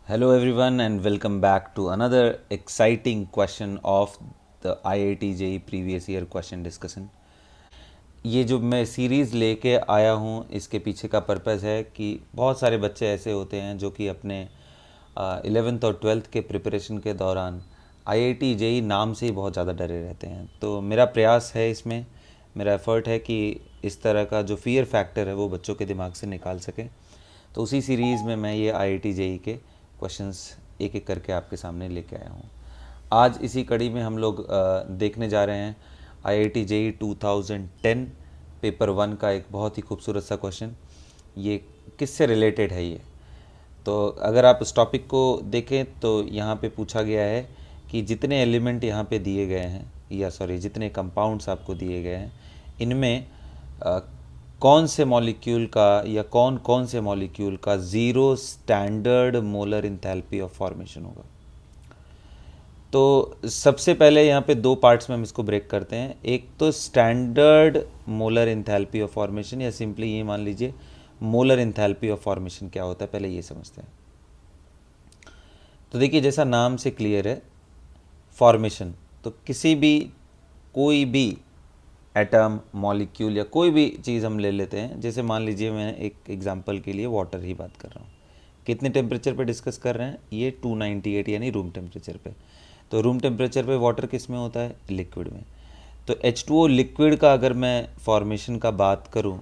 Hello everyone and welcome back to another exciting question of the IIT JEE previous year question discussion। ये जो मैं series लेके आया हूँ इसके पीछे का पर्पज़ है कि बहुत सारे बच्चे ऐसे होते हैं जो कि अपने 11th और 12th के प्रिपरेशन के दौरान IIT JEE नाम से ही बहुत ज़्यादा डरे रहते हैं। तो मेरा प्रयास है इसमें, मेरा एफ़र्ट है कि इस तरह का जो फ़ियर फैक्टर है वो बच्चों के दिमाग से निकाल सके। तो उसी सीरीज़ में मैं ये IIT JEE के क्वेश्चंस एक एक करके आपके सामने लेके आया हूँ। आज इसी कड़ी में हम लोग देखने जा रहे हैं IIT JEE 2010 पेपर 1 का एक बहुत ही खूबसूरत सा क्वेश्चन। ये किससे रिलेटेड है ये? तो अगर आप इस टॉपिक को देखें तो यहाँ पे पूछा गया है कि जितने एलिमेंट यहाँ पे दिए गए हैं या सॉरी जितने कंपाउंड्स आपको दिए गए हैं इनमें कौन से मॉलिक्यूल का या कौन कौन से मॉलिक्यूल का zero standard molar enthalpy of formation होगा। तो सबसे पहले यहाँ पे दो पार्ट्स में हम इसको ब्रेक करते हैं। एक तो standard molar enthalpy of formation या सिंपली ये मान लीजिए मोलर इंथैल्पी ऑफ फॉर्मेशन क्या होता है, पहले ये समझते हैं। तो देखिए जैसा नाम से क्लियर है फॉर्मेशन, तो किसी भी कोई भी एटम मॉलिक्यूल या कोई भी चीज़ हम ले लेते हैं। जैसे मान लीजिए मैं एक एग्जांपल के लिए वाटर ही बात कर रहा हूँ। कितने टेम्परेचर पे डिस्कस कर रहे हैं? ये 298 यानी रूम टेम्परेचर पे। तो रूम टेम्परेचर पे वाटर किस में होता है? लिक्विड में। तो H2O लिक्विड का अगर मैं फॉर्मेशन का बात करूँ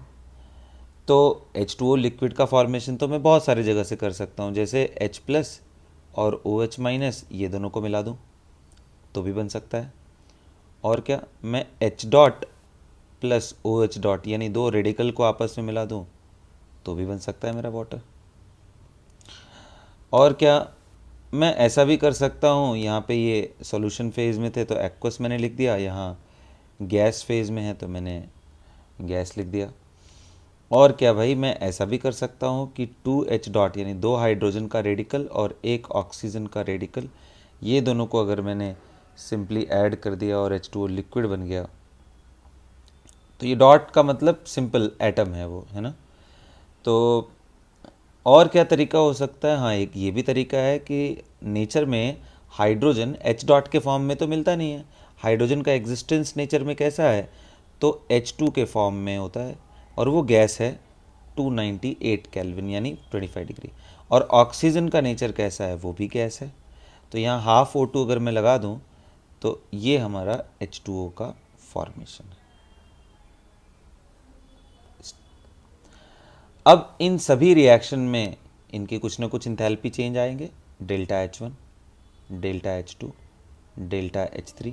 तो H2O लिक्विड का फॉर्मेशन तो मैं बहुत सारी जगह से कर सकता हूँ। जैसे H प्लस और OH माइनस ये दोनों को मिला दूँ तो भी बन सकता है। और क्या, मैं H dot plus OH dot यानी दो रेडिकल को आपस में मिला दूँ तो भी बन सकता है मेरा वाटर। और क्या, मैं ऐसा भी कर सकता हूँ, यहाँ पे ये सॉल्यूशन फेज़ में थे तो एक्वस मैंने लिख दिया, यहाँ गैस फेज़ में है तो मैंने गैस लिख दिया। और क्या भाई, मैं ऐसा भी कर सकता हूँ कि 2H डॉट यानी दो हाइड्रोजन का रेडिकल और एक ऑक्सीजन का रेडिकल, ये दोनों को अगर मैंने सिंपली ऐड कर दिया और H2O लिक्विड बन गया। तो ये डॉट का मतलब सिंपल एटम है वो, है ना। तो और क्या तरीका हो सकता है? हाँ, एक ये भी तरीका है कि नेचर में हाइड्रोजन H डॉट के फॉर्म में तो मिलता नहीं है। हाइड्रोजन का एग्जिस्टेंस नेचर में कैसा है? तो H2 के फॉर्म में होता है और वो गैस है 298 केल्विन यानी 25 डिग्री। और ऑक्सीजन का नेचर कैसा है? वो भी गैस है। तो यहाँ हाफ O2 अगर मैं लगा दूँ तो ये हमारा H2O का फॉर्मेशन है। अब इन सभी रिएक्शन में इनके कुछ ना कुछ इंथैल्पी चेंज आएंगे। Delta H1, delta H2, delta H3,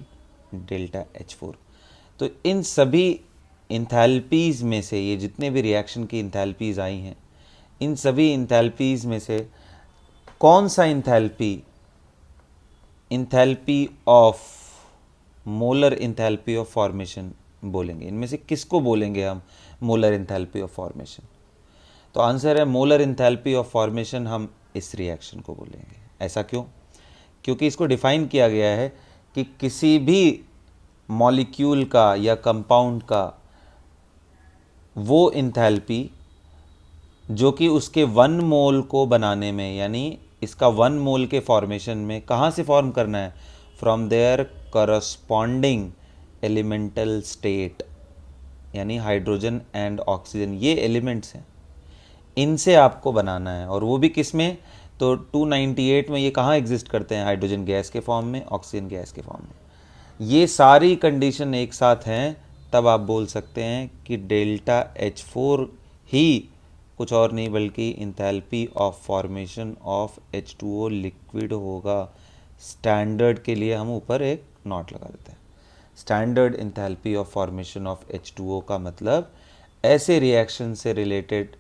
delta H4। तो इन सभी इंथैल्पीज़ में से ये जितने भी रिएक्शन की इंथैल्पीज़ आई हैं, इन सभी इंथैल्पीज़ में से कौन सा enthalpy enthalpy of molar enthalpy of formation बोलेंगे? इनमें से किसको बोलेंगे हम मोलर इंथैल्पी ऑफ फॉर्मेशन? तो आंसर है मोलर इंथैल्पी ऑफ फॉर्मेशन हम इस रिएक्शन को बोलेंगे। ऐसा क्यों? क्योंकि इसको डिफाइन किया गया है कि किसी भी मॉलिक्यूल का या कंपाउंड का वो इंथैल्पी जो कि उसके 1 मोल को बनाने में, यानी इसका 1 मोल के फॉर्मेशन में कहाँ से फॉर्म करना है? From their corresponding elemental state, यानी हाइड्रोजन एंड ऑक्सीजन, ये एलिमेंट्स हैं, इनसे आपको बनाना है। और वो भी किस में? तो 298 में ये कहाँ एग्जिस्ट करते हैं? हाइड्रोजन गैस के फॉर्म में, ऑक्सीजन गैस के फॉर्म में। ये सारी कंडीशन एक साथ हैं तब आप बोल सकते हैं कि डेल्टा H4 ही कुछ और नहीं बल्कि enthalpy of formation of H2O liquid होगा। स्टैंडर्ड के लिए हम ऊपर एक नॉट लगा देते हैं। Standard enthalpy of formation of H2O का मतलब ऐसे रिएक्शन से रिलेटेड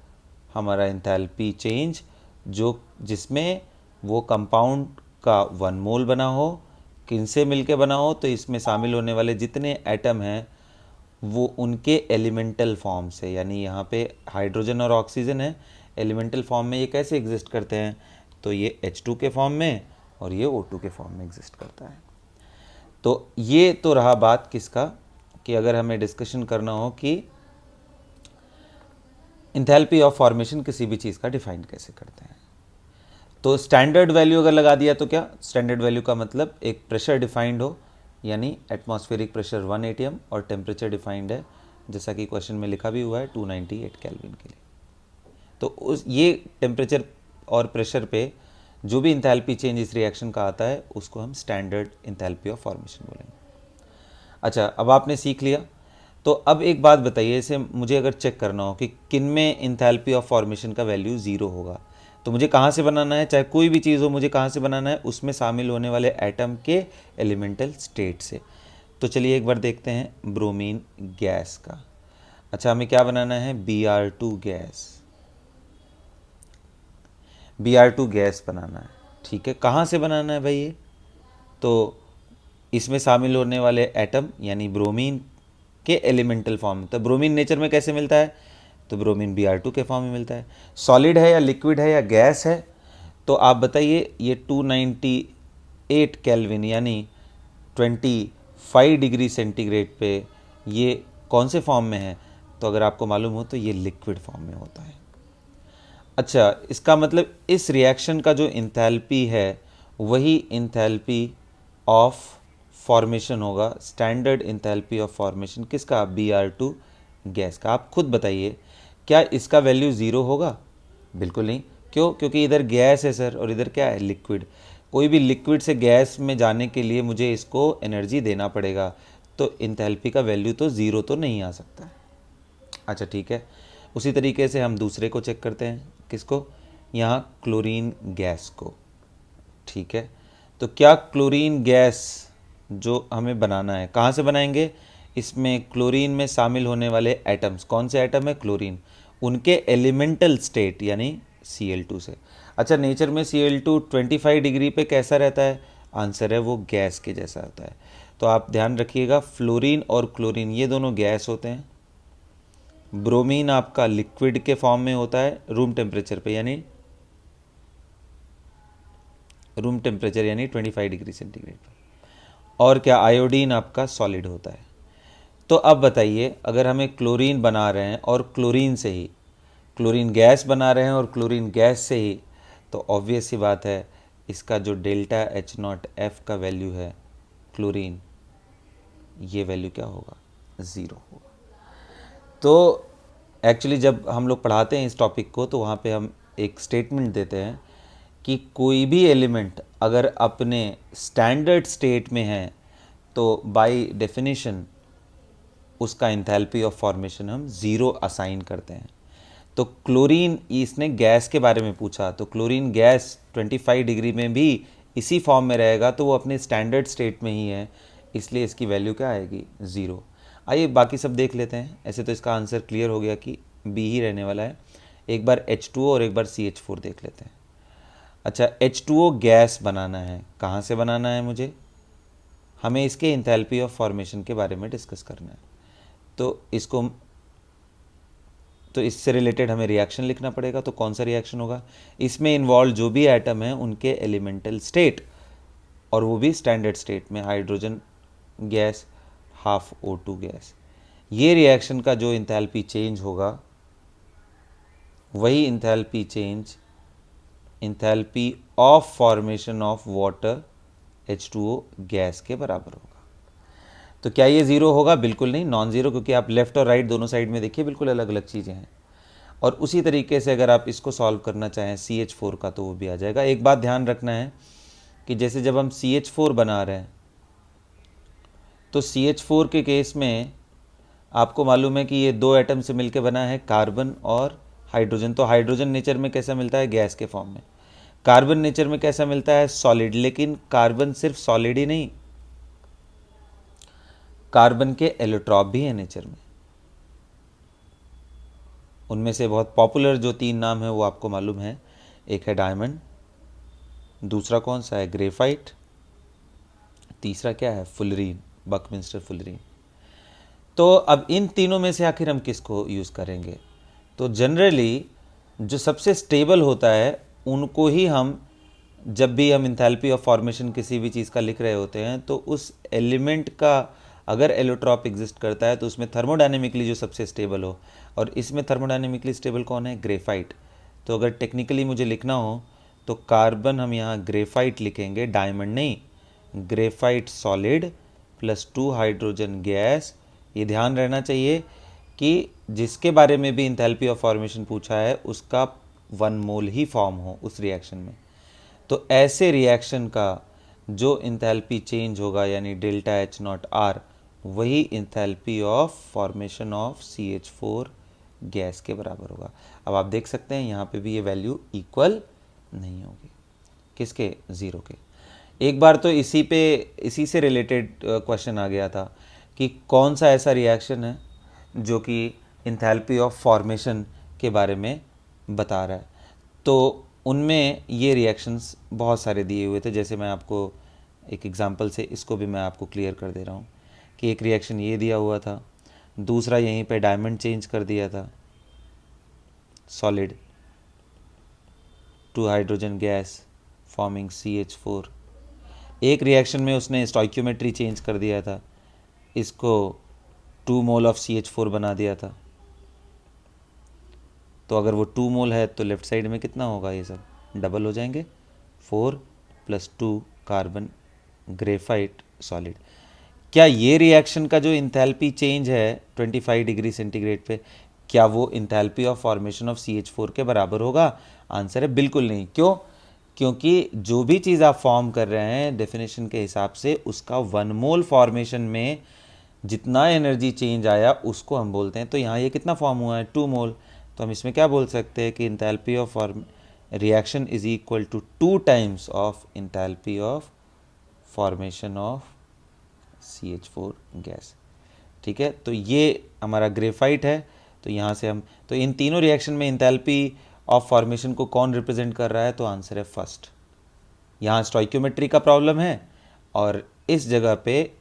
हमारा इंथैल्पी चेंज जो जिसमें वो कंपाउंड का 1 मोल बना हो, किनसे मिलके बना हो? तो इसमें शामिल होने वाले जितने एटम हैं वो उनके एलिमेंटल फॉर्म से, यानी यहाँ पे हाइड्रोजन और ऑक्सीजन है, एलिमेंटल फॉर्म में ये कैसे एग्जिस्ट करते हैं? तो ये H2 के फॉर्म में और ये O2 के फॉर्म में एग्जिस्ट करता है। तो ये तो रहा बात किसका, कि अगर हमें डिस्कशन करना हो कि इंथैल्पी ऑफ फॉर्मेशन किसी भी चीज़ का डिफाइन कैसे करते हैं। तो स्टैंडर्ड वैल्यू अगर लगा दिया तो क्या, स्टैंडर्ड वैल्यू का मतलब एक प्रेशर डिफाइंड हो, यानी एटमॉस्फेरिक प्रेशर 1 atm और टेम्परेचर डिफाइंड है जैसा कि क्वेश्चन में लिखा भी हुआ है 298 केल्विन के लिए। तो उस ये टेम्परेचर और प्रेशर पे जो भी इंथैल्पी चेंज इस रिएक्शन का आता है उसको हम स्टैंडर्ड इंथैल्पी ऑफ फॉर्मेशन बोलेंगे। अच्छा, अब आपने सीख लिया। तो अब एक बात बताइए, इसे मुझे अगर चेक करना हो कि किन में इंथैल्पी ऑफ फॉर्मेशन का वैल्यू ज़ीरो होगा, तो मुझे कहाँ से बनाना है, चाहे कोई भी चीज़ हो मुझे कहाँ से बनाना है, उसमें शामिल होने वाले एटम के एलिमेंटल स्टेट से। तो चलिए एक बार देखते हैं ब्रोमीन गैस का। अच्छा, हमें क्या बनाना है, Br2 गैस, Br2 गैस बनाना है। ठीक है, कहाँ से बनाना है भाई ये, तो इसमें शामिल होने वाले एटम यानी ब्रोमीन के एलिमेंटल फॉर्म। तो ब्रोमीन नेचर में कैसे मिलता है, तो ब्रोमीन Br2 के फॉर्म में मिलता है। सॉलिड है या लिक्विड है या गैस है, तो आप बताइए ये 298 केल्विन यानी 25 डिग्री सेंटीग्रेड पे ये कौन से फॉर्म में है, तो अगर आपको मालूम हो तो ये लिक्विड फॉर्म में होता है। अच्छा, इसका मतलब इस रिएक्शन का जो इंथैल्पी है वही इंथैल्पी ऑफ फॉर्मेशन होगा, स्टैंडर्ड इंथैल्पी ऑफ फॉर्मेशन किसका, Br2 गैस का। आप खुद बताइए क्या इसका वैल्यू ज़ीरो होगा, बिल्कुल नहीं। क्यों, क्योंकि इधर गैस है सर और इधर क्या है, लिक्विड। कोई भी लिक्विड से गैस में जाने के लिए मुझे इसको एनर्जी देना पड़ेगा, तो इंथैल्पी का वैल्यू तो ज़ीरो तो नहीं आ सकता है। अच्छा ठीक है, उसी तरीके से हम दूसरे को चेक करते हैं, किसको, यहाँ क्लोरीन गैस को। ठीक है, तो क्या क्लोरीन गैस जो हमें बनाना है कहाँ से बनाएंगे, इसमें क्लोरीन में शामिल होने वाले एटम्स, कौन से एटम है, क्लोरीन, उनके एलिमेंटल स्टेट यानी Cl2 से। अच्छा, नेचर में Cl2 25 डिग्री पे कैसा रहता है, आंसर है वो गैस के जैसा होता है। तो आप ध्यान रखिएगा, फ्लोरीन और क्लोरीन ये दोनों गैस होते हैं, ब्रोमीन आपका लिक्विड के फॉर्म में होता है रूम टेम्परेचर पे, यानी रूम टेम्परेचर यानी 25 डिग्री सेंटीग्रेड पर, और क्या, आयोडीन आपका सॉलिड होता है। तो अब बताइए, अगर हमें क्लोरीन बना रहे हैं और क्लोरीन से ही, क्लोरीन गैस बना रहे हैं और क्लोरीन गैस से ही, तो ऑब्वियस सी बात है इसका जो डेल्टा H0F का वैल्यू है क्लोरीन, ये वैल्यू क्या होगा, ज़ीरो होगा। तो एक्चुअली जब हम लोग पढ़ाते हैं इस टॉपिक को तो वहाँ पे हम एक स्टेटमेंट देते हैं कि कोई भी एलिमेंट अगर अपने स्टैंडर्ड स्टेट में है तो बाय डेफिनेशन उसका इंथैल्पी ऑफ फॉर्मेशन हम ज़ीरो असाइन करते हैं। तो क्लोरीन, इसने गैस के बारे में पूछा, तो क्लोरीन गैस 25 डिग्री में भी इसी फॉर्म में रहेगा, तो वो अपने स्टैंडर्ड स्टेट में ही है, इसलिए इसकी वैल्यू क्या आएगी, ज़ीरो। आइए बाकी सब देख लेते हैं। ऐसे तो इसका आंसर क्लियर हो गया कि बी ही रहने वाला है। एक बार H2O और एक बार CH4 देख लेते हैं। अच्छा, H2O गैस बनाना है, कहाँ से बनाना है मुझे, हमें इसके इंथैल्पी ऑफ फॉर्मेशन के बारे में डिस्कस करना है। तो इससे रिलेटेड हमें रिएक्शन लिखना पड़ेगा। तो कौन सा रिएक्शन होगा, इसमें इन्वॉल्व जो भी एटम है उनके एलिमेंटल स्टेट, और वो भी स्टैंडर्ड स्टेट में, hydrogen gas half O2 gas. ये रिएक्शन का जो इंथैल्पी चेंज होगा वही enthalpy change enthalpy of formation of water H2O gas के बराबर होगा। तो क्या ये ज़ीरो होगा, बिल्कुल नहीं, नॉन ज़ीरो, क्योंकि आप लेफ़्ट और राइट दोनों साइड में देखिए बिल्कुल अलग अलग चीज़ें हैं। और उसी तरीके से अगर आप इसको सॉल्व करना चाहें CH4 का तो वो भी आ जाएगा। एक बात ध्यान रखना है कि जैसे जब हम CH4 बना रहे हैं तो CH4 के केस में आपको मालूम है कि ये दो एटम से मिलकर बना है, कार्बन और हाइड्रोजन। तो हाइड्रोजन नेचर में कैसा मिलता है, गैस के फॉर्म में। कार्बन नेचर में कैसा मिलता है, सॉलिड। लेकिन कार्बन सिर्फ सॉलिड ही नहीं, कार्बन के एलोट्रॉप भी हैं नेचर में। उनमें से बहुत पॉपुलर जो 3 नाम है वो आपको मालूम है, एक है डायमंड, दूसरा कौन सा है, ग्रेफाइट, तीसरा क्या है, फुलरीन, बकमिंस्टर फुलरीन। तो अब इन तीनों में से आखिर हम किसको यूज़ करेंगे, तो जनरली जो सबसे स्टेबल होता है उनको ही हम, जब भी हम इंथैल्पी ऑफ फॉर्मेशन किसी भी चीज़ का लिख रहे होते हैं तो उस एलिमेंट का अगर एलोट्रॉप एग्जिस्ट करता है तो उसमें थर्मोडायनेमिकली जो सबसे स्टेबल हो, और इसमें थर्मोडायनेमिकली स्टेबल कौन है, ग्रेफाइट। तो अगर टेक्निकली मुझे लिखना हो तो कार्बन हम यहाँ ग्रेफाइट लिखेंगे, डायमंड नहीं, graphite solid plus 2 hydrogen gas. ये ध्यान रहना चाहिए कि जिसके बारे में भी इंथैल्पी ऑफ फॉर्मेशन पूछा है उसका 1 मोल ही फॉर्म हो उस रिएक्शन में। तो ऐसे रिएक्शन का जो इंथैल्पी चेंज होगा यानी डेल्टा एच नॉट आर, वही enthalpy of formation of CH4 gas के बराबर होगा। अब आप देख सकते हैं यहाँ पे भी ये वैल्यू इक्वल नहीं होगी, किसके, 0 के। एक बार तो इसी से रिलेटेड क्वेश्चन आ गया था कि कौन सा ऐसा रिएक्शन है जो कि इंथैल्पी ऑफ फॉर्मेशन के बारे में बता रहा है। तो उनमें ये रिएक्शंस बहुत सारे दिए हुए थे। जैसे मैं आपको एक एग्जांपल से इसको भी मैं आपको क्लियर कर दे रहा हूँ कि एक रिएक्शन ये दिया हुआ था, दूसरा यहीं पे डायमंड चेंज कर दिया था, solid 2 hydrogen gas forming CH4। एक रिएक्शन में उसने स्टोइक्योमेट्री चेंज कर दिया था, इसको 2 मोल ऑफ CH4 बना दिया था। तो अगर वो 2 मोल है तो लेफ्ट साइड में कितना होगा, ये सब डबल हो जाएंगे, 4 + 2 कार्बन ग्रेफाइट सॉलिड। क्या ये रिएक्शन का जो इंथैल्पी चेंज है 25 डिग्री सेंटीग्रेड पे, क्या वो enthalpy of formation of CH4 के बराबर होगा? आंसर है बिल्कुल नहीं। क्यों? क्योंकि जो भी चीज़ आप फॉर्म कर रहे हैं डेफिनेशन के हिसाब से उसका 1 मोल फॉर्मेशन में जितना एनर्जी चेंज आया उसको हम बोलते हैं। तो यहाँ ये कितना फॉर्म हुआ है, 2 मोल। तो हम इसमें क्या बोल सकते हैं कि enthalpy of reaction is equal to 2 times of enthalpy of formation of CH4 gas. ठीक है, तो ये हमारा ग्रेफाइट है। तो यहाँ से हम, तो इन तीनों रिएक्शन में इंथैल्पी ऑफ फॉर्मेशन को कौन रिप्रेजेंट कर रहा है? तो आंसर है फर्स्ट। यहाँ स्टोइक्योमेट्री का प्रॉब्लम है और इस जगह पे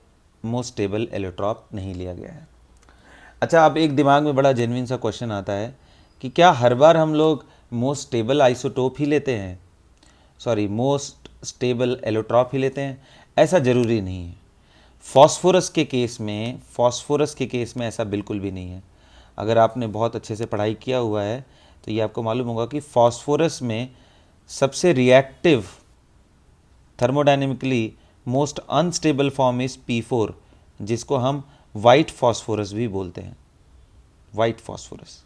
मोस्ट स्टेबल एलोट्रॉप नहीं लिया गया है। अच्छा, अब एक दिमाग में बड़ा जेन्युइन सा क्वेश्चन आता है कि क्या हर बार हम लोग मोस्ट स्टेबल आइसोटोप ही लेते हैं, सॉरी मोस्ट स्टेबल एलोट्रॉप ही लेते हैं? ऐसा ज़रूरी नहीं है। फॉस्फोरस के केस में ऐसा बिल्कुल भी नहीं है। अगर आपने बहुत अच्छे से पढ़ाई किया हुआ है तो ये आपको मालूम होगा कि फॉस्फोरस में सबसे reactive, thermodynamically most unstable form is P4, जिसको हम वाइट फॉस्फोरस भी बोलते हैं, वाइट फॉस्फोरस।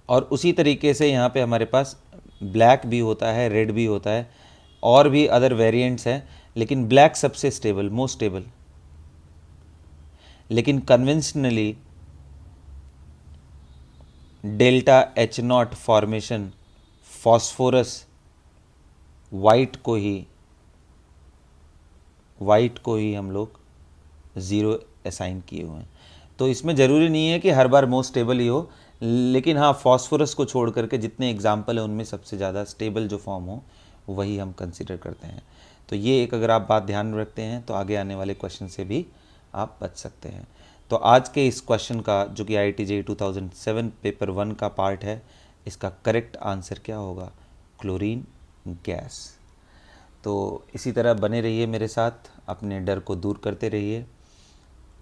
और उसी तरीके से यहाँ पे हमारे पास ब्लैक भी होता है, रेड भी होता है, और भी अदर वेरिएंट्स हैं, लेकिन ब्लैक सबसे स्टेबल, मोस्ट स्टेबल। लेकिन conventionally delta H not formation phosphorus white को ही हम लोग 0 असाइन किए हुए हैं। तो इसमें ज़रूरी नहीं है कि हर बार मोस्ट स्टेबल ही हो, लेकिन हाँ फॉस्फोरस को छोड़ करके जितने एग्जाम्पल हैं उनमें सबसे ज़्यादा स्टेबल जो फॉर्म हो वही हम कंसिडर करते हैं। तो ये एक अगर आप बात ध्यान में रखते हैं तो आगे आने वाले क्वेश्चन से भी आप बच सकते हैं। तो आज के इस क्वेश्चन का जो कि IIT JEE 2007 पेपर 1 का पार्ट है, इसका करेक्ट आंसर क्या होगा? Chlorine gas. तो इसी तरह बने रहिए मेरे साथ, अपने डर को दूर करते रहिए,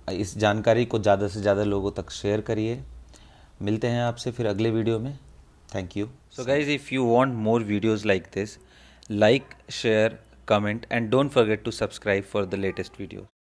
इस जानकारी को ज़्यादा से ज़्यादा लोगों तक शेयर करिए। मिलते हैं आपसे फिर अगले वीडियो में। Thank you. So guys, if you want more videos like this, like, share, comment and don't forget to subscribe for the latest video.